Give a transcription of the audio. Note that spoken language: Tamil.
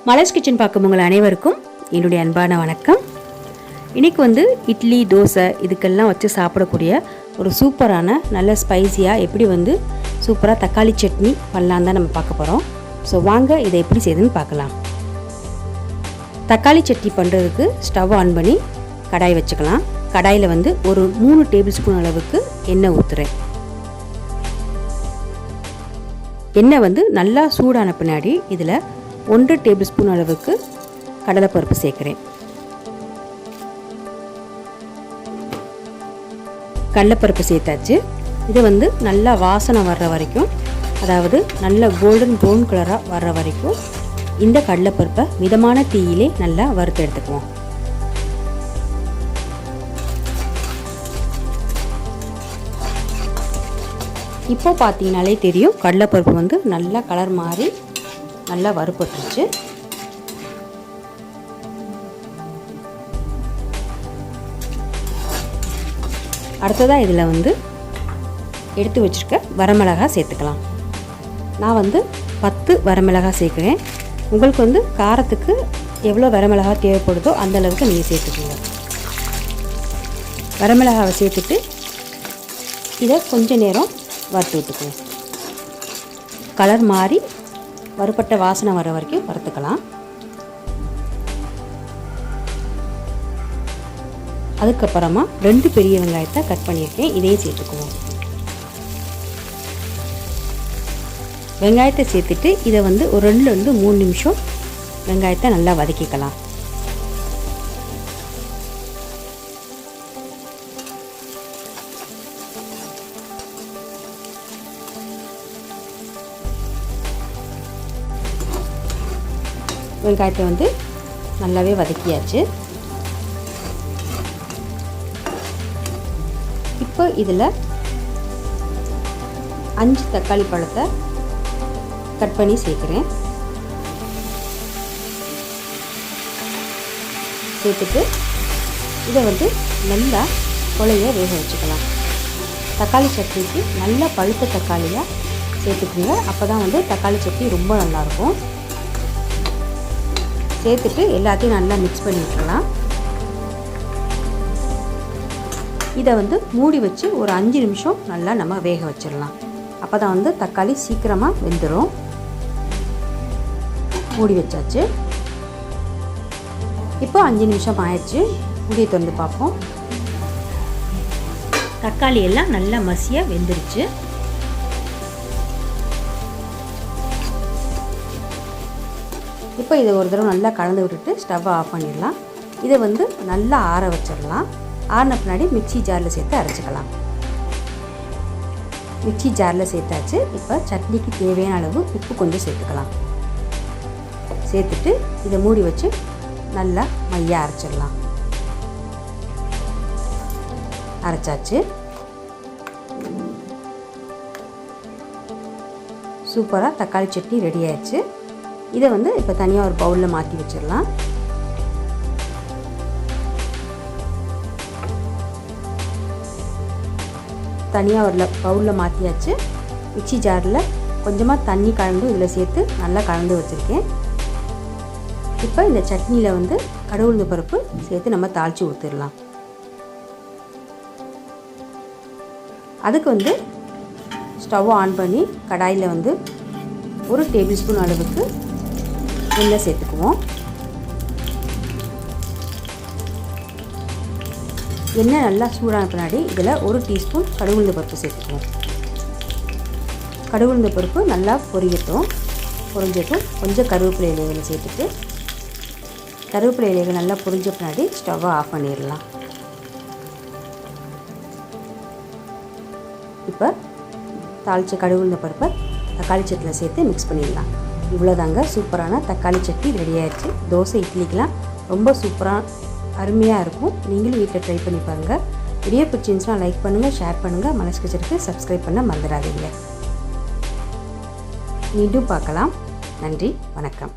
மலர்ஸ் கிச்சன் பார்க்கும் உங்கள் அனைவருக்கும் என்னுடைய அன்பான வணக்கம். இன்றைக்கி இட்லி தோசை இதுக்கெல்லாம் வச்சு சாப்பிடக்கூடிய ஒரு சூப்பரான நல்ல ஸ்பைசியாக எப்படி சூப்பராக தக்காளி சட்னி பண்ணலாம் தான் நம்ம பார்க்க போகிறோம். ஸோ வாங்க இதை எப்படி செய்யுதுன்னு பார்க்கலாம். தக்காளி சட்னி பண்ணுறதுக்கு ஸ்டவ் ஆன் பண்ணி கடாய் வச்சுக்கலாம். கடாயில் ஒரு 3 டேபிள் ஸ்பூன் அளவுக்கு எண்ணெய் ஊற்றுறேன். எண்ணெய் நல்லா சூடான பின்னாடி இதில் 1 டேபிள் ஸ்பூன் அளவுக்கு கடலைப்பருப்பு சேர்க்குறேன். கடலைப்பருப்பு சேர்த்தாச்சு. இதை நல்லா வாசனை வர்ற வரைக்கும், அதாவது நல்ல கோல்டன் ப்ரௌன் கலராக வர்ற வரைக்கும் இந்த கடலைப்பருப்பை மிதமான தீயிலே நல்லா வறுத்து எடுத்துக்குவோம். இப்போ பார்த்தீங்கனாலே தெரியும் கடலைப்பருப்பு நல்லா கலர் மாறி நல்லா வறுபட்டுருச்சு. அடுத்ததாக இதில் எடுத்து வச்சுருக்க வரமிளகாய் சேர்த்துக்கலாம். நான் 10 வரமிளகாய் சேர்க்குறேன். உங்களுக்கு காரத்துக்கு எவ்வளோ வரமிளகாய் தேவைப்படுதோ அந்தளவுக்கு நீங்கள் சேர்த்துக்கோங்க. வரமிளகாவை சேர்த்துட்டு இதை கொஞ்சம் நேரம் வறுத்து விட்டுக்குவோம். கலர் மாறி வறுபட்ட வாசனை வர வரைக்கும் வறுத்துக்கலாம். அதுக்கப்புறமா 2 பெரிய வெங்காயத்தை கட் பண்ணியிருக்கேன், இதையும் சேர்த்துக்குவோம். வெங்காயத்தை சேர்த்துட்டு இதை ஒரு 2-3 நிமிஷம் வெங்காயத்தை நல்லா வதக்கிக்கலாம். வெங்காயத்தை நல்லாவே வதக்கியாச்சு. இப்போ இதில் 5 தக்காளி பழத்தை கட் பண்ணி சேர்க்குறேன். சேர்த்துட்டு இதை நல்லா கொலைய வேக வச்சுக்கலாம். தக்காளி சட்னிக்கு நல்லா பழுத்த தக்காளியாக சேர்த்துக்குங்க. அப்போ தான் தக்காளி சட்னி ரொம்ப நல்லாயிருக்கும். சேர்த்துட்டு எல்லாத்தையும் நல்லா மிக்ஸ் பண்ணி விட்டுறலாம். இதை மூடி வச்சு ஒரு 5 நிமிஷம் நல்லா நம்ம வேக வச்சிடலாம். அப்போ தான் தக்காளி சீக்கிரமாக வெந்துடும். மூடி வச்சாச்சு. இப்போ 5 நிமிஷம் ஆயிடுச்சு. மூடியை திறந்து பார்ப்போம். தக்காளி எல்லாம் நல்லா மசியாக வெந்துருச்சு. இப்போ இதை ஒரு தடவை நல்லா கலந்து விட்டுட்டு ஸ்டவ்வை ஆஃப் பண்ணிடலாம். இதை நல்லா ஆற வச்சிடலாம். ஆறின பின்னாடி மிக்சி ஜாரில் சேர்த்து அரைச்சிக்கலாம். மிக்சி ஜாரில் சேர்த்தாச்சு. இப்போ சட்னிக்கு தேவையான அளவு உப்பு கொஞ்சம் சேர்த்துக்கலாம். சேர்த்துட்டு இதை மூடி வச்சு நல்லா மையாக அரைச்சிடலாம். அரைச்சாச்சு. சூப்பராக தக்காளி சட்னி ரெடி ஆயிடுச்சு. இதை இப்போ தனியாக ஒரு பவுலில் மாற்றி வச்சிடலாம். தனியாக ஒரு பவுலில் மாற்றியாச்சு. மிக்சி ஜாரில் கொஞ்சமாக தண்ணி கலந்து இதில் சேர்த்து நல்லா கலந்து வச்சுருக்கேன். இப்போ இந்த சட்னியில் கடுகு பருப்பு சேர்த்து நம்ம தாளித்து ஊற்றிடலாம். அதுக்கு ஸ்டவ் ஆன் பண்ணி கடாயில் 1 டேபிள் ஸ்பூன் அளவுக்கு எண்ணெய் சேர்த்துக்குவோம். எண்ணெய் நல்லா சூடான பின்னாடி இதில் 1 டீஸ்பூன் கடுகு பருப்பு சேர்த்துக்குவோம். கடுகு பருப்பு நல்லா பொரியட்டும். கொஞ்சம் கருவேப்பிலை இலைகளை சேர்த்துட்டு கருவேப்பிலை இலைகள் நல்லா பொரிஞ்ச பின்னாடி ஸ்டவ்வை ஆஃப் பண்ணிடலாம். இப்போ தாளித்த கடுகு பருப்பை தக்காளி சட்னியில் சேர்த்து மிக்ஸ் பண்ணிடலாம். இவ்வளோதாங்க, சூப்பரான தக்காளி சட்னி ரெடி ஆயிடுச்சு. தோசை இட்லிக்கெலாம் ரொம்ப சூப்பராக அருமையாக இருக்கும். நீங்களும் வீட்டில் ட்ரை பண்ணி பாருங்கள். வீடியோ பிடிச்சிருந்துச்சுன்னா லைக் பண்ணுங்கள், ஷேர் பண்ணுங்கள். மலர்ஸ் கிச்சனுக்கு சப்ஸ்கிரைப் பண்ண மறந்துடாதீங்க. மீண்டும் பார்க்கலாம். நன்றி, வணக்கம்.